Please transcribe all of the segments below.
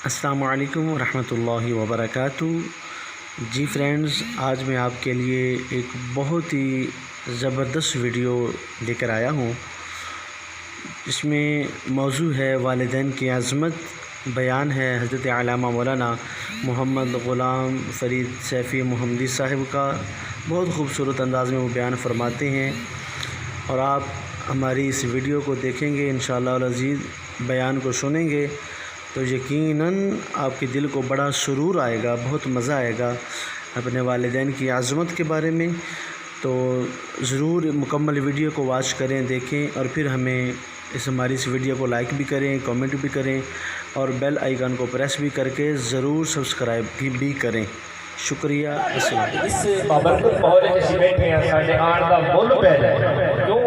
السلام علیکم ورحمۃ اللہ وبرکاتہ۔ جی فرینڈز، آج میں آپ کے لیے ایک بہت ہی زبردست ویڈیو لے کر آیا ہوں۔ اس میں موضوع ہے والدین کی عظمت، بیان ہے حضرت علامہ مولانا محمد غلام فرید سیفی محمدی صاحب کا۔ بہت خوبصورت انداز میں وہ بیان فرماتے ہیں، اور آپ ہماری اس ویڈیو کو دیکھیں گے انشاءاللہ العزیز، بیان کو سنیں گے تو یقیناً آپ کے دل کو بڑا سرور آئے گا، بہت مزہ آئے گا اپنے والدین کی عظمت کے بارے میں۔ تو ضرور مکمل ویڈیو کو واچ کریں، دیکھیں، اور پھر ہمیں ہماری اس ویڈیو کو لائک بھی کریں، کمنٹ بھی کریں، اور بیل آئیکن کو پریس بھی کر کے ضرور سبسکرائب بھی کریں۔ شکریہ۔ السلام۔ اس بابرکت ماحول جس بیٹھے ہیں ساڈے آن دا مل پہ ہے، کیوں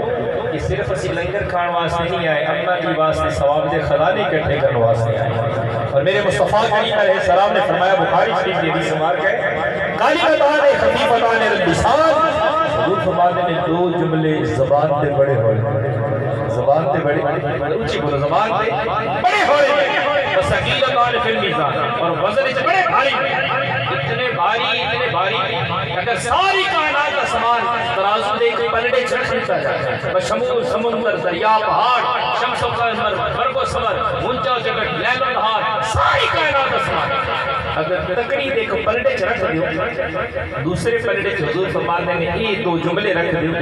کہ صرف اسی لنگر کھان واسطے نہیں آئے، اللہ کی واسطے ثواب دے خزانے اکٹھے کرنے واسطے آئے۔ اور میرے مصطفیٰ کریم علیہ السلام نے فرمایا، بخاری شریف کی حدیث مبارک ہے، قالیتان خفیفتان اللسان، حضور فرماتے ہیں دو جملے زبان تے بڑے ہوئے، زبان تے بڑے، اونچی بولو، زبان تے بڑے ہوئے، وثقیلتان فی المیزان، اور وزن سے بڑے بھاری، اتنے بھاری اگر ساری کائنات کا سامان ترازو دے کے پلڑے چڑھ دیتا جائے، بشمول سمندر، دریا، پہاڑ، شمس و قمر، برق و سمر، منجا جگت، لیل و نہار، ساری کائنات کا سامان اگر تکڑی دے کے پلڑے چڑھ دیو، دوسرے پلڑے سے حضور فرماتے ہیں یہ دو جملے رکھ دیو،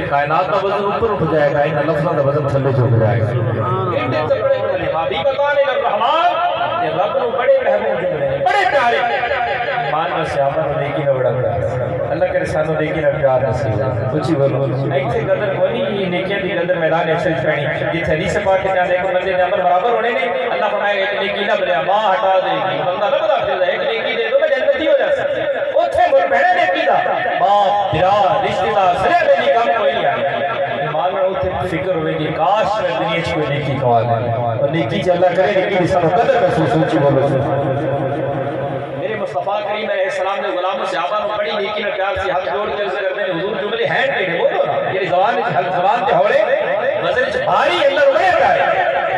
کائنات کا وزن اوپر اٹھ جائے گا، ان لفظوں کا وزن تھلے جھک جائے گا۔ انڈے سے بڑے جملے حبیبتان الرحمن، یہ رب نو بڑے محبوب جملے، بڑے پیارے، مان میں صحابہ نے نیکی نہ بڑا پیار، اللہ کے رسانوں نیکی نہ پیار نصیب ہے۔ اچھی بولو، ایسے قدر کونی یہ نیکیاں دی قدر میدان ایسے پہنی، جس حدیث پاک کے جانے کو بندے نے عمل برابر ہونے نہیں، اللہ فرمائے ایک نیکی نہ بلیا ماں ہٹا دے گی، بندہ نہ بتا پھر ایک نیکی دے دو میں جنتی ہو جا سکتا، اتھے مل بہنے نیکی دا باپ بھرا رشتہ دار سرے میں نہیں کم کوئی نہیں آیا، ایمان میں اتھے فکر ہوئے گی کاش میں دنیا چ کوئی نیکی کما دے، اور نیکی چ اللہ کرے نیکی دی سب قدر محسوس ہوچی بولو۔ مصطفیٰ کریم علیہ السلام نے غلاموں صحابہ کو بڑی نیکی میں پیار سے ہاتھ جوڑ کے عرض کرتے ہیں، حضور جملے ہیں کہ بولو نا، یہ زبان تے ہوڑے وزن چ بھاری اللہ بڑے پیارے،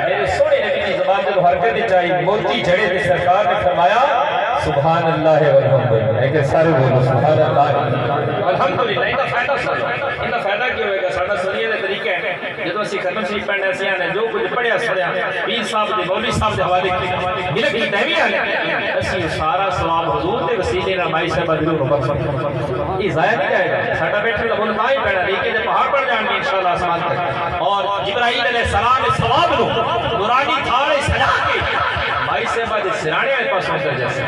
میرے سونے نبی کی زبان جو حرکت چاہیے موتی جھڑے تے سرکار نے فرمایا سبحان اللہ والحمدللہ، ایک سارے بولو سبحان اللہ الحمدللہ۔ ان کا فائدہ سنو، ان کا فائدہ کیا ہوئے گا؟ ساڈا سنیے دے طریقہ ہے، جدوں اسی ختم شریف پڑھنے سے نے جو کچھ پڑھیا سڑیا پیر صاحب دے مولوی صاحب دے حوالے کیتے ملک کی تہویہ نے اسی سارا ثواب حضور دے وسیلے نال مائی صاحب ضرور بخشو، یہ ضائع نہیں جائے گا، ساڈا بیٹھے دا بول کائیں پیڑا نیکی دے پہاڑ پر جان گے انشاءاللہ آسمان تک۔ اور جبرائیل علیہ السلام نے ثواب نو نورانی تھاڑے سجا کے مائی صاحب دے سرانے والے پاس پہنچا جیسے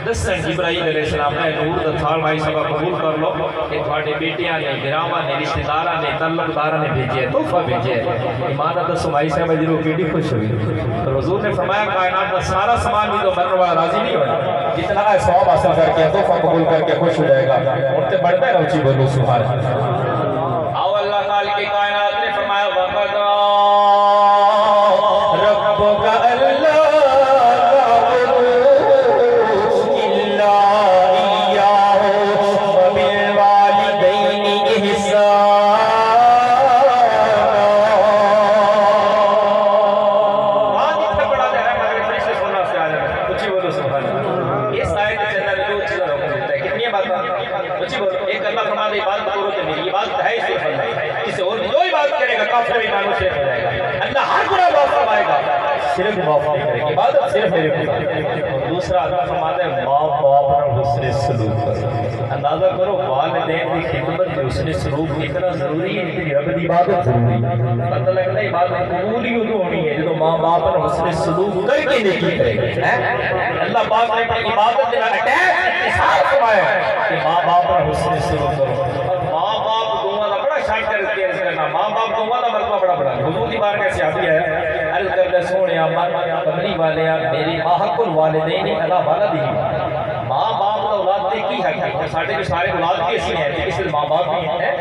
دسن جبرائیل علیہ السلام نے نور دا تھاڑ مائی صاحب قبول کر لو کہ تھوڑے بیٹیاں نے گراواں نے رشتہ داراں نے تعلقداراں نے بھیجے تحفہ بھیجے، ایمان دسو مائی صاحب ضرور کیڑی خوش ہوئی۔ تو حضور نے فرمایا کائنات کا سارا سامان بھی تو مرنے والا راضی نہیں ہوگا، جتنا ہے ثواب حاصل کر کے تحفہ قبول کر کے خوش ہو جائے گا، اور تے بڑھتا ہے اونچی بولو سبحان اللہ۔ آؤ اللہ خالق کائنات نے فرمایا وقد ربک اللہ صرف معاف نہیں کرے گی، عبادت صرف میرے کو۔ دوسرا اللہ فرماتا ہے ماں باپ پر حسن سلوک کرو، اندازہ کرو والدین کی خدمت میں حسن سلوک کتنا ضروری ہے، اتنی رب کی عبادت ضروری ہے۔ پتہ لگتا ہے عبادت قبول ہی ادھر ہونی ہے جب ماں باپ پر حسن سلوک کر کے نیکی کرے گی۔ اللہ پاک نے اپنی عبادت کے اٹیچ اتصال فرمایا کہ ماں باپ پر حسن سلوک کرو، اور ماں باپ دونوں کا بڑا شان کر کے عرض کرنا، ماں باپ دونوں کا مرتبہ بڑا بڑا ہے۔ حضور کی بار کیسے آتی ہے عرض کرتے سونے کمری والے میری حق الوالدین علی ولدی، ماں باپ کا اولاد تے کی حق ہے، ساڈے بھی سارے اولاد بھی ایسی ہیں کہ صرف ماں باپ بھی ہیں،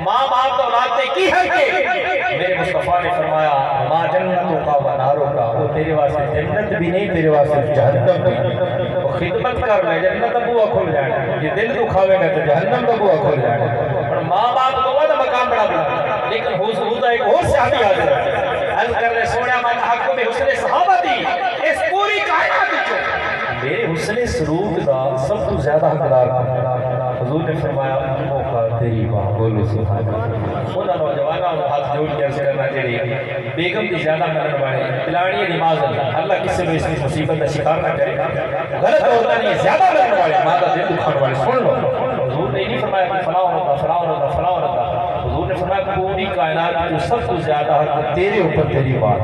ماں باپ کا اولاد تے کی حق ہے۔ میرے مصطفیٰ نے فرمایا ماں جنتوں کا و ناروں کا، وہ تیرے واسطے جنت بھی نہیں تیرے واسطے جہنم بھی، وہ خدمت کر لے جنت کا بوا کھل جائے، یہ دل تو کھاوے گا تو جہنم کا بوا کھل جائے۔ اور ماں باپ دونوں کا مقام بڑا بڑا، لیکن حضور کا ایک اور صحابی حاضر ہے عرض کر رہے سونے من حق میں حسن صحابہ دی، اس پوری کائنات سلوک دا سب تو زیادہ حقدار حضور نے فرمایا موقع تیری ماں بولو سبحان اللہ انہاں نوجواناں ہاتھ جوڑ کے عرض کرنا چاہیے بیگم کی زیادہ منن والے پلانی نماز اللہ کسی کو اس کی مصیبت کا شکار نہ کرے غلط ہوتا نہیں زیادہ منن والے ماں کا دل دکھانے والے سن لو حضور نے نہیں فرمایا کہ فلاں ہوتا فلاں ہوتا فلاں ہوتا حضور نے فرمایا پوری کائنات جو سب تو زیادہ حق تیرے اوپر تیری ماں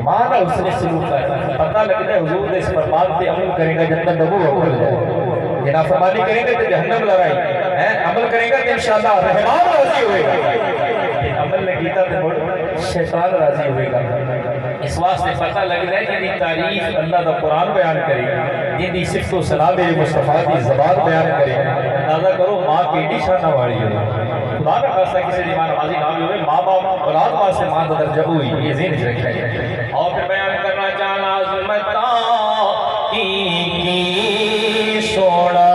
ماں کا اس نے سلوک ہے پتہ لگتا ہے حضور نے اس پر بات پہ عمل کرے گا جنت نبو ہو جائے یہ نافرمانی کریں گے تو جہنم لڑائی عمل کریں گا تو انشاءاللہ رحمان راضی ہوئے گا عمل نے کیتا تو بڑھ شیطان راضی ہوئے گا اس واسطے پتہ لگ جائے کہ تعریف اللہ کا قرآن بیان کرے جن کی صفت و صلاح میرے مصطفیٰ کی زبان بیان کرے اندازہ کرو ماں کی ایڈی شانہ والی ہوئی خدا نہ خاصہ کسی دی ماں نمازی نہ ہوئے ماں باپ اولاد واسطے ماں کا درجہ ہوئی یہ ذہن میں رکھا ہے اور پھر بیان کرنا چاہنا عظمتاں کی سوڑا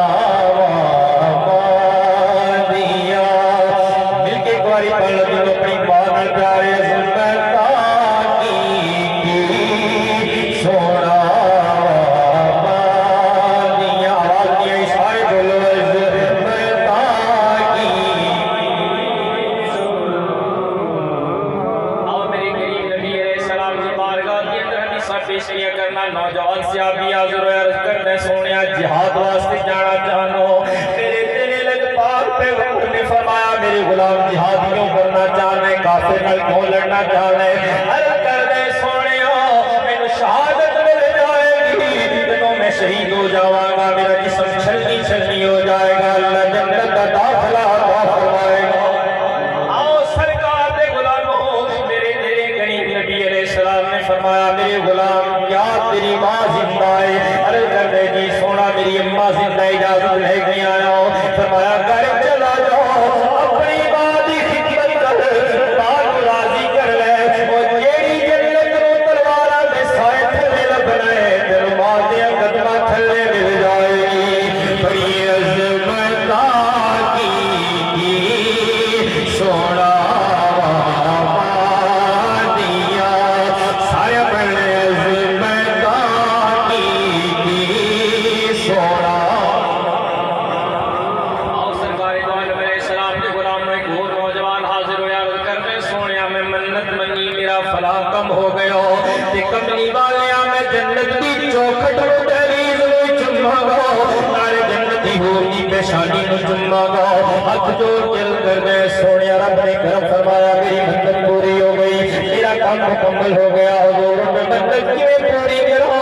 نوجوان سے آپ بھی حاضر ہوئے عرض کرنے سونیا جہاد واسطے جانا چاہنو میرے تیرے لگ پاک پہ وقت نے فرمایا میرے غلام جہاد کیوں کرنا چاہنے کافر نل کیوں لڑنا چاہنے عرض کرنے سونیا میں شہادت مل جائے گی جنہوں میں شہید ہو جاواں گا میرا جسم چھلنی چھلنی ہو جائے گا اللہ جنت کا داخلہ عطا فرمائے گا آؤ سرکار دے غلاموں میرے تیرے غریب نبی علیہ السلام نے فرمایا میرے غلام کیا تیری ماں زندہ ہے عرض کر دے جی سونا میری اماں زندہ اجازت لے کے آیا ہو فرمایا گھر چلا جاؤ اپنی ماں دی خدمت کر ماں کو راضی کر لے اور جیڑی جنت نو تلواراں دے سائے تھلے لبنا ہے تیرے ماں دے قدماں تھلے مل جائے گی بڑی عظمتاں کی سونا شانی نو چمّا گا ہاتھ جوڑ کے کر گئے سونیا رب نے کرم فرمایا میری منت پوری ہو گئی میرا کام مکمل ہو گیا حضور میں منت کیویں پوری کرو او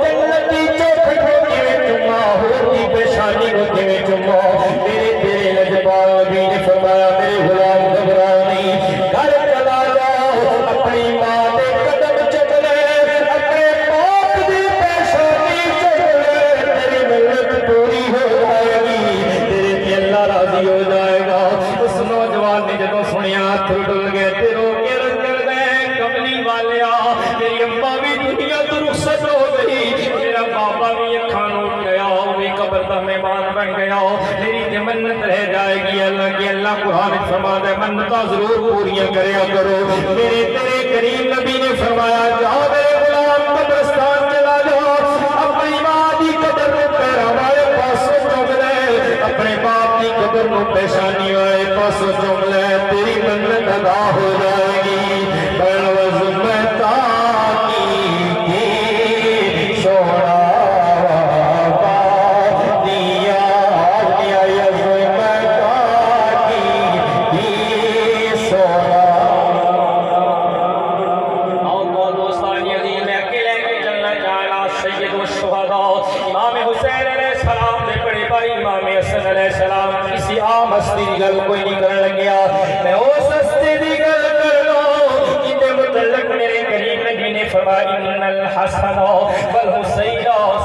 جنتی چوکھٹ ہو کیویں چمّا ہو کی پیشانی کو کیویں چمّا میرے تیرے لجپال نبی نے فرمایا میرے غلام گھبرا نہیں گھر چلا جاؤ اپنی ماں دے قدم چک لے اپنے باپ دی پیشانی چک لے تیری منت پوری ہو جائے گی راضی ہو جائے گا اس نوجوان نے جدو سنیا ہاتھ ڈل گئے تیرو کے رنگ کر دے کملی والیا میری اماں بھی دنیا تو رخصت ہو گئی میرا بابا بھی اکھاں اٹھ گیا بھی قبر دا مہمان بن گیا میری تے منت رہ جائے گی اللہ کی اللہ قرآن فرما دے منتاں ضرور پوریاں کریا کرو میرے تیرے کریم نبی نے فرمایا جاؤ میرے غلام قبرستان چلا جاؤ اپنی ماں دی قبر پیرا والے پاسوں چک لے اپنے باپ کی قبر نو پیشانی ہوئے پاسوں چک لے تیری منت ادا ہو جائے گی بڑھ وزمتا کی سوڑا مستی دی گل کوئی نہیں کرن لگیا میں اس ہستی دی گل کر لو جنہیں متعلق میرے کریم نبی نے فرمایا ان الحسن والحسین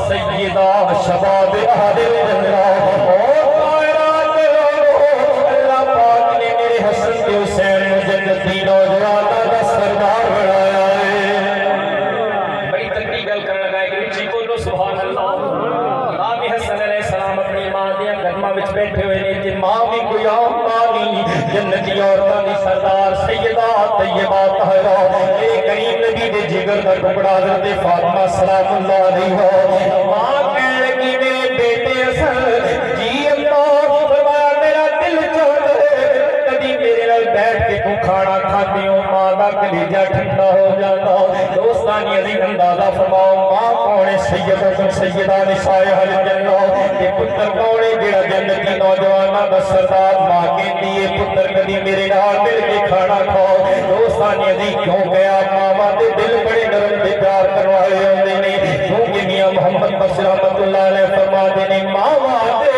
سیدہ شباب اہل الجنہ او کائنات کے لوگوں اللہ پاک نے میرے حسن کے حسین جنتی نوجوانوں کا سردار بنایا ہے بڑی تکڑی گل کرن لگا ہے کہ جی بولو سبحان اللہ امام حسن علیہ السلام اپنی ماں دیا قدماں وچ بیٹھے ہوئے نے تے ماں بھی کوئی عام ماں نہیں جنتی عورتاں دی سردار سیدہ طیبہ طاہرہ اے کریم نبی دے جگر دا ٹکڑا حضرت فاطمہ سلام اللہ علیہ ماں کہنے لگی ثانی عظیم اندازہ فرماؤ ماں کون سیدہ نساء اہل جنہ تے پتر کون جڑا جنتی نوجواناں دا سردار ماں کہندی ہے پتر کدی میرے نال مل کے کھانا کھاؤ دوستانی عظیم کیوں گیا ماما دے دل بڑے نرم تے پیار کرنے والے ہوندے نے کیونکہ میاں محمد بخش رحمت اللہ علیہ فرماتے نے ماما دے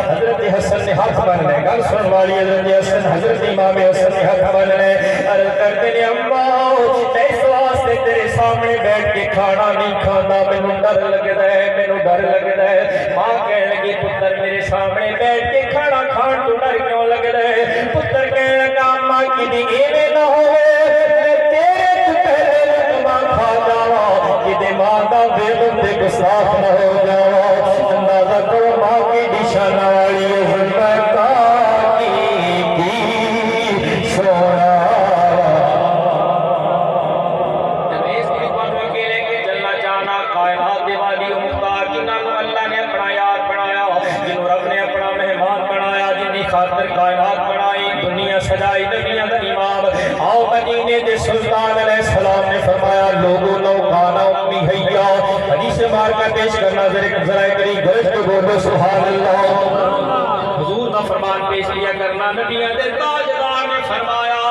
حضرت حسن نے ہاتھ بن لے گل سن والی حضرت حسن حضرت امام حسن نے ہاتھ بن لے عرض کرتے نے اماں اس واسطے تیرے سامنے بیٹھ کے کھانا نہیں کھانا مینوں ڈر لگدا ہے مینوں ڈر لگدا ہے ماں کہنے لگی پتر میرے سامنے بیٹھ کے کھانا کھان تو ڈر کیوں لگدا ہے پتر کہنے لگا اماں کدی ایویں نہ ہوے میں تیرے تو پہلے لقمہ کھا جاواں کدی ماں دا بے تے گستاخ نہ ہو جاواں اندازہ کرو ماں کی نشانہ والی زندگی کی سونا جب اس کی بات اکیلے کے جلنا جانا کائنات دیوالی و مختار جنہاں کو اللہ نے اپنا یار بنایا جنہوں رب نے اپنا مہمان بنایا جنہی خاطر کائنات بنائی دنیا سجائی دنیا کا امام آؤ مدینے دے سلطان علیہ السلام نے فرمایا لوگوں لو کانا امی حیاء حدیث مارکہ پیش کرنا ذرائع کری گرج کو بولو سبحان اللہ حضور کا فرمان پیش کیا کرنا نبیوں دے تاجدار نے فرمایا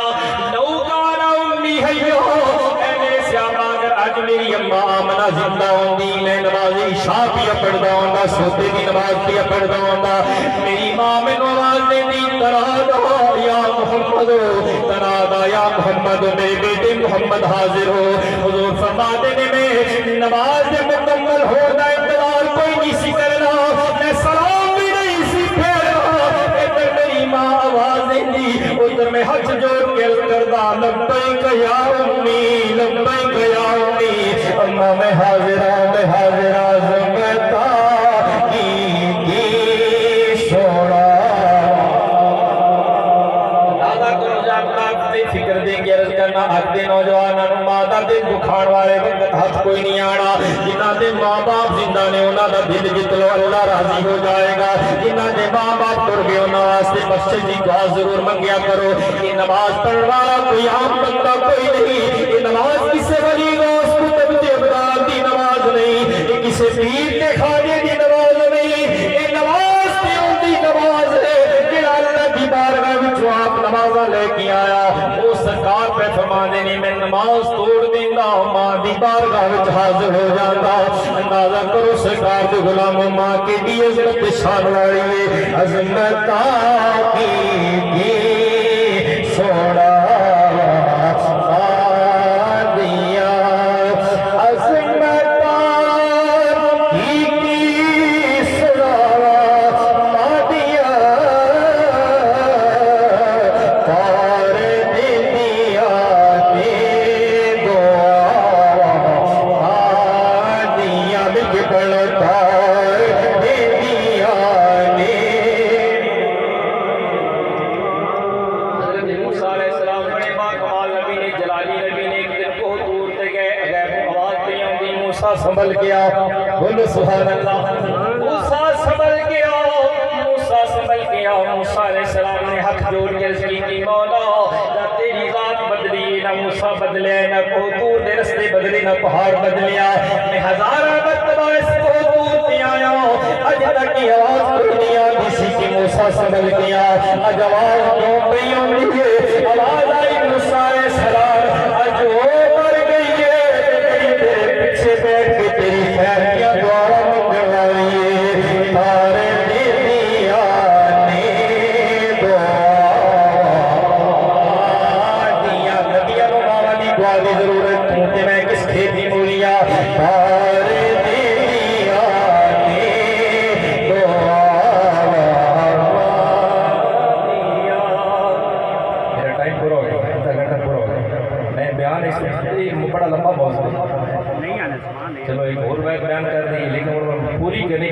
لو کانا امی حیاء اے میرے سیابہ اگر آج میری اماں آمنہ زندہ ہوندی میں نماز عشاء پیا پڑھدا ہوندا سوتے دی نماز پیا پڑھدا ہوندا میری ماں میں نماز دے دی تنادا یا محمد تنادا یا محمد میرے بیٹے محمد حاضر ہو حضور فرماتے نے میں نماز مکمل ہونا انتظار کوئی نہیں سی کرنا میں سلام بھی نہیں سی پھیرنا ادھر میری ماں آواز دی ادھر میں ہاتھ جوڑ کے کردہ لبیک یا امی لبیک یا امی اماں میں حاضر زمتا کی سوڑا فکر دے کے عرض کرنا حق دے نوجوانوں ماں دے دکھان والے وقت ہاتھ کوئی نہیں آنا جنہ دے ماں باپ زندہ نے انہاں دا دل جت لو اللہ راضی ہو جائے گا جنہ دے ماں باپ تر گئے انہاں واسطے مسجد دی دعا ضرور منگیا کرو یہ نماز پڑھنے والا کوئی عام بندہ کوئی نہیں یہ نماز کسی ولی غوث کتب تے ابدال دی نماز نہیں یہ کسی پیر تے خواجے دی نماز نہیں یہ نماز تے ان دی نماز ہے جڑا اللہ دی بارگاہ وچوں آپ نمازاں لے کے آیا وہ سرکار پہ فرمانے نہیں میں نماز توڑ دیندا ماں دی بارگاہ وچ حاضر ہو جاندا اندازہ کرو سرکار دے غلاموں ماں کی دی عظمت شان والی ہے عظمت کی سوڑا سنبھل گیا بولو سبحان اللہ موسیٰ سنبھل گیا موسیٰ سنبھل گیا موسیٰ علیہ السلام نے ہاتھ جوڑ کے عرض کی مولا جب تیری ذات بدلی نہ موسیٰ بدلے نہ کوہ دے رستے بدلے نہ پہاڑ بدلیا میں ہزارہ مرتبہ اس کوہ پہ آیا اج تک کی آواز پڑھنی کسی کی موسیٰ سنبھل گیا اج آواز کیوں پہ ہوئی ہے آواز آئی موسیٰ علیہ السلام اج وہ مر گئی ہے پیچھے بیٹھ کے تیری خیر کیا دعا منگن والی ہے تارے دنیا نے دعا دیا نبیہ نو ماما دی دعا دی ضرورت تے میں کس کھیتی مولیا تارے دنیا نے دعا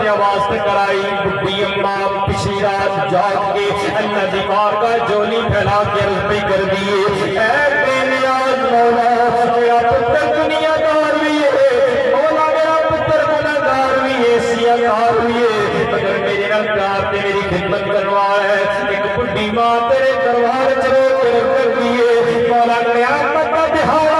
واسطے آواز کرائی بڈی اماں پچھلی رات جاگ کے اللہ دی بارگاہ جولی پھیلا کے عرض پہ کر دیے اے بے نیاز مولا میرا پتر دنیا دار بھی ہے مولا میرا پتر گناہگار بھی ہے سیاہکار بھی ہے مگر میرے نال پیار تے میری خدمت کروا ہے ایک بڈی ماں تیرے دربار چ رو کے کر دیے مولا قیامت کا دہاڑا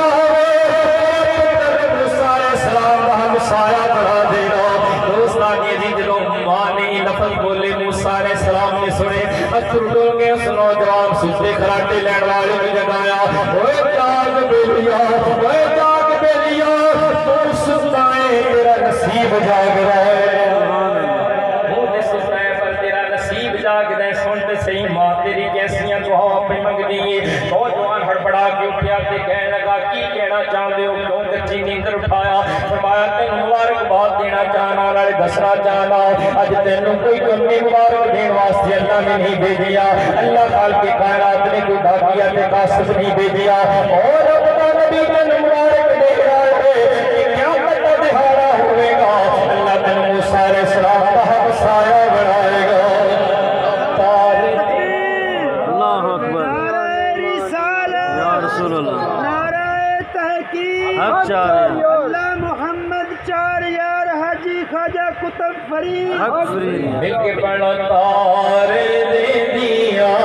سایہ بڑھا دینا دوستان یہ جی جلو ماں نے یہ لفظ بولے موسیٰ علیہ السلام نے سنے اتھر ڈول گئے اس نوجوان سجدے کھراٹے لین والے کی جگایا اوے جاگ بیلیا تو سنائے تیرا نصیب جاگ رہا ہے وہ دے سنائے پر تیرا نصیب جاگ رہا ہے سنتے صحیح ماں تیری کیسیاں دعا اپنی منگ دیئے نوجوان ہڑبڑا کے اٹھیا تے کہنے لگا کی کہنا چاہتے ہو کیوں کچی نیندر اٹھایا فرمایا تینوں مبارک بات دینا چاہنا اور دسنا چاہنا اج تینوں کوئی کمی مبارک دین واسطے اللہ نے نہیں بھیجیا اللہ خالق کائنات نے کوئی ڈاکیا تے قاصد نہیں بھیجیا اور اپنا نبی تینوں مبارک دے رہا ہے کہ قیامت کا دہاڑا ہوئے گا اللہ تینوں موسیٰ علیہ السلام کا ہمسایہ بنائے گا اللہ اکبر یا رسول اللہ اللہ محمد چار یار حاجی خواجہ کتب فرید مل کے پڑھو تارے دے دیا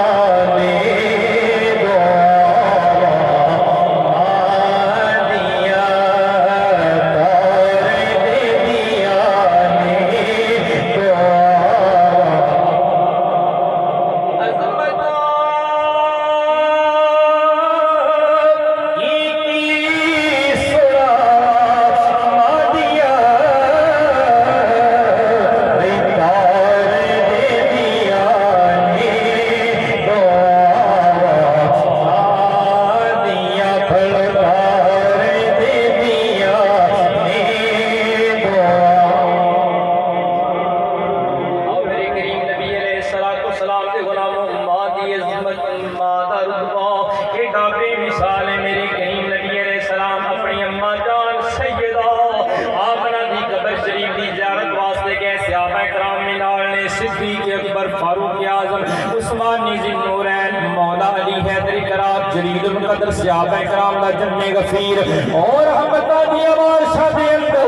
صدیق اکبر فاروق اعظم عثمان ذی النورین مولا علی حیدر کرام جلیل القدر صحابہ کرام دا جن غفیر اور حمدہ دی بادشاہ دے اندر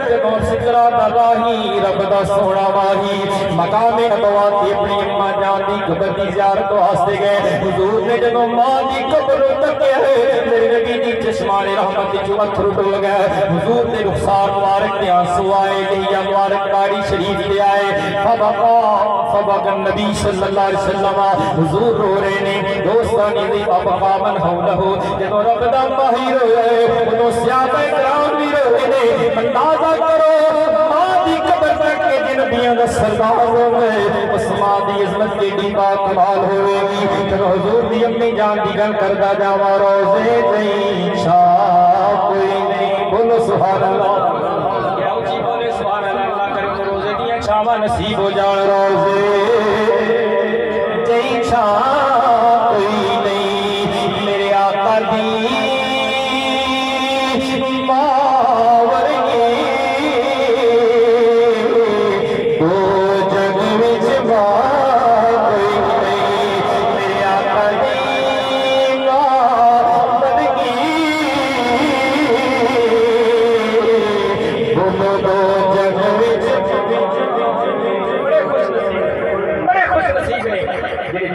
جنوں سکرا دا راہی رب دا سونا واہی مقام نبوت اپنی اماں جان دی قبر دی زیارت واسطے گئے حضور نے جنوں ماں دی قبر تکیا میرے نبی دی چشمان رحمت جو اتھر ڈول گئے حضور نے رخسار مبارک تے آنسو آئے لہیا مبارک داڑھی شریف لے آئے فبقى النبی صلی اللہ علیہ وسلم حضور رو رہے نے دوستانی دی ابقا من حولہو جنہوں رب دا ماہی روئے انہوں صحابہ کرام بھی روئے نے اندازہ کرو ماں دی قبر تک کے جن بیاں دا سردار ہوئے اس ماں دی عظمت کے ڈیبا کمال ہوئے گی جنہوں حضور دی امی جان دی گن کردہ جاوہ روزے جائیں شاہ کوئی نہیں بولو سبحان اللہ شاما نصیب ہو جان روزے جئی چھاں کوئی نہیں میرے آقا دی باور دو جگ وچ ماں کوئی نہیں میرے آقا دی باور دو جگ وچ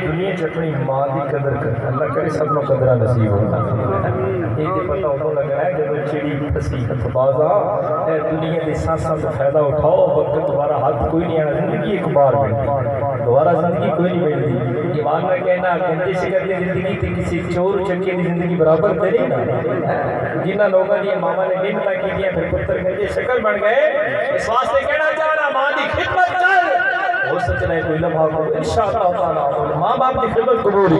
دنیا چکنے ماں دی قدر کر اللہ کرے سب نو قدرہ نصیب ہوتا ہے یہ دے پتہ ہوتا لگ رہا ہے جب چڑی پسی اتبازہ اے دنیا دے سانساں سے فائدہ اٹھاؤ وقت دوبارہ ہاتھ کوئی نہیں آنا زندگی ایک بار ملتی دوبارہ زندگی کوئی نہیں ملتی یہ ماننا کہنا گندے شکر کی زندگی تھی کسی چور چکے دی زندگی برابر دے نہیں نا جنہ لوگوں نے ماما نے محنت کی دیا پھر پتر گندے شکل بن گئے اس واسطے کہنا چاہنا ماں دی خدمت کر وہ سچ رہے کوئی لمحہ کو انشاءاللہ تعالیٰ ماں باپ کی خدمت قبول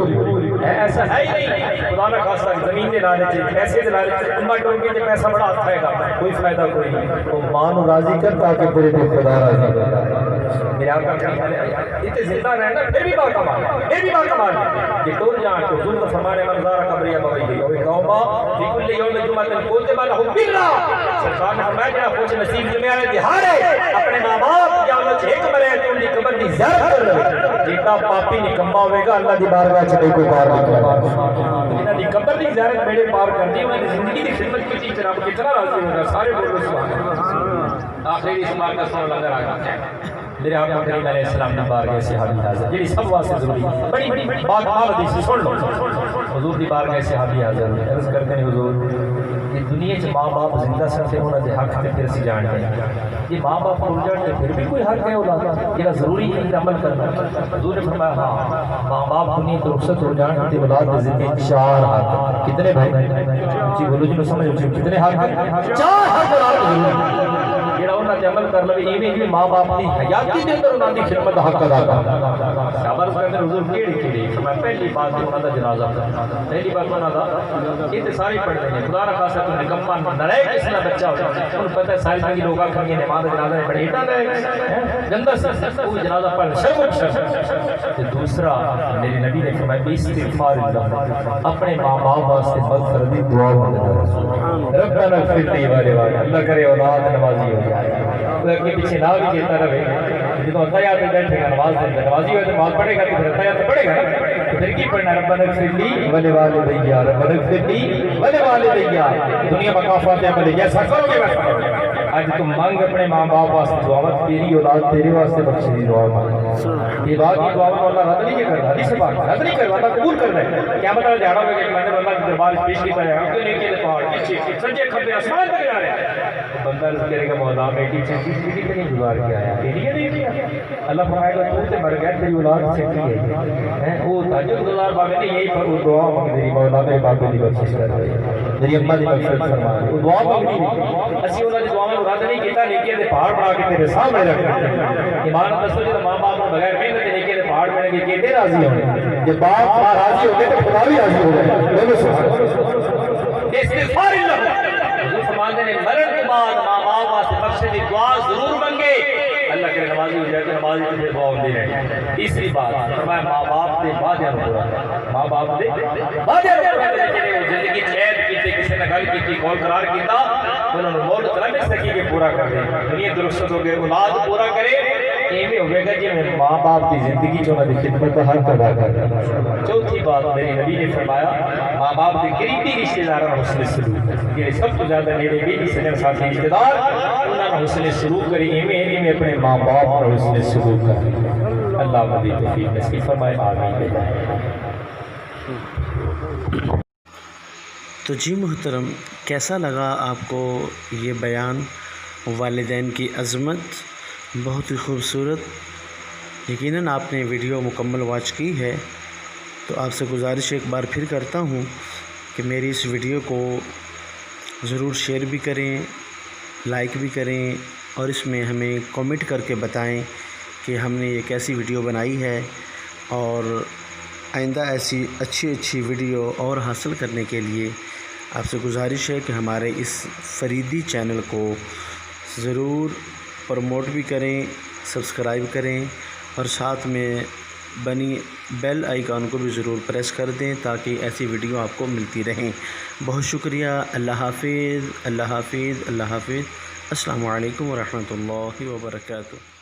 ایسا ہے ہی نہیں خدا نہ خاصہ زمین دے لالے چاہیے پیسے دے لالے چاہیے امہ ٹونگے جو پیسہ بڑا آتا ہے گا کوئی فائدہ کوئی نہیں تو ماں نو راضی کر تاکہ پورے دل خدا راضی کر میرے آقا اتنے زندہ رہنا پھر بھی با کمال یہ ٹور جان کو ظلم فرمانے منظارہ قبریہ بغی گئی اوہ قومہ فی کل یوم جمعہ بولتے مانا ہم باللہ سرکار نے فرمایا جنہا پوچھ نصیب جمعہ نے دہارے اپنے ماں باپ قیامت ایک مرے تو ان کی قبر کی زیارت کر لے جیتا پاپی نکمہ ہوئے گا اللہ کی بارگاہ چلے کوئی بار نہیں انہاں دی قبر کی زیارت میرے پار کر دی انہاں دی زندگی کی خدمت کی چیز جناب کتنا راضی ہوگا سارے بولو سبحان اللہ آخری اس بار کا سوال لنگر آگا میرے آقا کریم علیہ السلام نے بارگاہ سے حاضر حاضر جیلی سب واسطے ضروری بڑی بات مال حدیث سن لو حضور دی بارگاہ سے حاضر حاضر عرض کرتے ہیں حضور یہ دنیا چ ماں باپ زندہ سکتے ہونا دے حق میں پھر سی جان گئے یہ ماں باپ بھول جاتے پھر بھی کوئی حق ہے اولاد یہ ضروری ہے عمل کرنا حضور نے فرمایا ہاں ماں باپ دنیا تو رخصت ہو جان تے اولاد کی زندگی 4 حق کتنے بھائی جی بولو جی سمجھو کتنے حق 4 حق اولاد جڑا انہاں تے عمل کر لے ایویں ہی ماں باپ دی حیاتی دے اندر انہاں دی خدمت حق ادا کرنا صبر کرنے حضور کیڑی فرمایا پہلی بات انہاں دا جنازہ پہلی بات انہاں دا یہ تے سارے پڑھتے ہیں خدا را خاصہ تو نکمہ نرے کس نہ بچہ ہو انہوں پتہ ہے ساری زندگی لوگاں کھڑی ہیں نماز جنازہ میں پڑھی اٹھا گئے گندہ سے وہ جنازہ پڑھ شرم دوسرا میرے نبی نے فرمایا استغفار اللہ اپنے ماں باپ واسطے مغفرت دی دعا مانگنا ربنا اغفر لی والدیک اللہ کرے اولاد نمازی ہو جائے تو اپنے پیچھے نہ بھی کہتا رہے جب تیار پہ بیٹھے گا نماز دے نمازی ہو تو نماز پڑھے گا تو پھر تیار پڑھے گا تو پھر کی پڑھنا ربنا اغفر لی ولوالدیک ربنا اغفر لی ولوالدیک دنیا مقافات عمل جیسا کرو گے ویسا آج تم مانگ اپنے ماں باپ واسطے دعوت تیری اولاد تیرے واسطے بخشی دی دعا مانگ یہ بات کی دعا میں اللہ رد نہیں کرتا حدیث پاک رد نہیں کرتا اللہ قبول کرتا ہے کیا مطلب جاڑا ہوگا کہ میں اللہ کی دربار پیش کیتا ہے کہ نیچے دے پہاڑ پیچھے سجے کھبے آسمان تک جا رہے ہیں بندہ اس کرے گا مولا میں کی چیز کی نہیں گزار کے آیا یہ نہیں کیا اللہ فرمائے گا تو تے مر گیا تیری اولاد سے کی ہے وہ تاجد گزار باغ نے یہی پر وہ دعا مانگ دی مولا میرے باپ دی بخشش کر میری اماں دی مغفرت فرما وہ دعا مانگی اسی انہاں دی دعا میں مراد نہیں کیتا نیکی دے پہاڑ بنا کے تیرے سامنے رکھ ایمان دسو جے ماں باپ کو بغیر محنت کے نیکی دے پہاڑ بنا کے کیتے راضی ہونے جے باپ ماں راضی ہوتے تو خدا بھی راضی ہو جائے بولو سبحان اللہ استغفار اللہ حضور فرماتے ہیں مرن کے بعد ماں باپ واسطے بخشش دی دعا ضرور مانگے اللہ کے نمازی ہو جائے کہ نمازی تجھے دعا ہوندی رہے تیسری بات فرمایا ماں باپ دے وعدے پورا ماں باپ دے وعدے پورا کرے زندگی چید کیتے کسی نے گل کی قول قرار کیتا انہوں نے موت طلب اس سکی کے پورا کر دے دنیا درست ہو گئے اولاد پورا کرے ایویں ہوئے گا جی میں ماں باپ کی زندگی جو انہوں نے خدمت حق ادا کر چوتھی بات میرے نبی نے فرمایا ماں باپ کے قریبی رشتہ داراں نال حسن سلوک یہ سب تو زیادہ میرے بیٹی سجن ساتھی رشتہ دار انہاں نال حسن سلوک کرے ایویں میں اپنے ماں باپ نال حسن سلوک کرے اللہ مزید توفیق نصیب فرمائے آمین تو جی محترم کیسا لگا آپ کو یہ بیان والدین کی عظمت بہت ہی خوبصورت یقیناً آپ نے ویڈیو مکمل واچ کی ہے تو آپ سے گزارش ایک بار پھر کرتا ہوں کہ میری اس ویڈیو کو ضرور شیئر بھی کریں لائک بھی کریں اور اس میں ہمیں کامنٹ کر کے بتائیں کہ ہم نے یہ کیسی ویڈیو بنائی ہے اور آئندہ ایسی اچھی ویڈیو اور حاصل کرنے کے لیے آپ سے گزارش ہے کہ ہمارے اس فریدی چینل کو ضرور پروموٹ بھی کریں سبسکرائب کریں اور ساتھ میں بنی بیل آئیکن کو بھی ضرور پریس کر دیں تاکہ ایسی ویڈیو آپ کو ملتی رہیں بہت شکریہ اللہ حافظ اللہ حافظ اللہ حافظ السلام علیکم ورحمۃ اللہ وبرکاتہ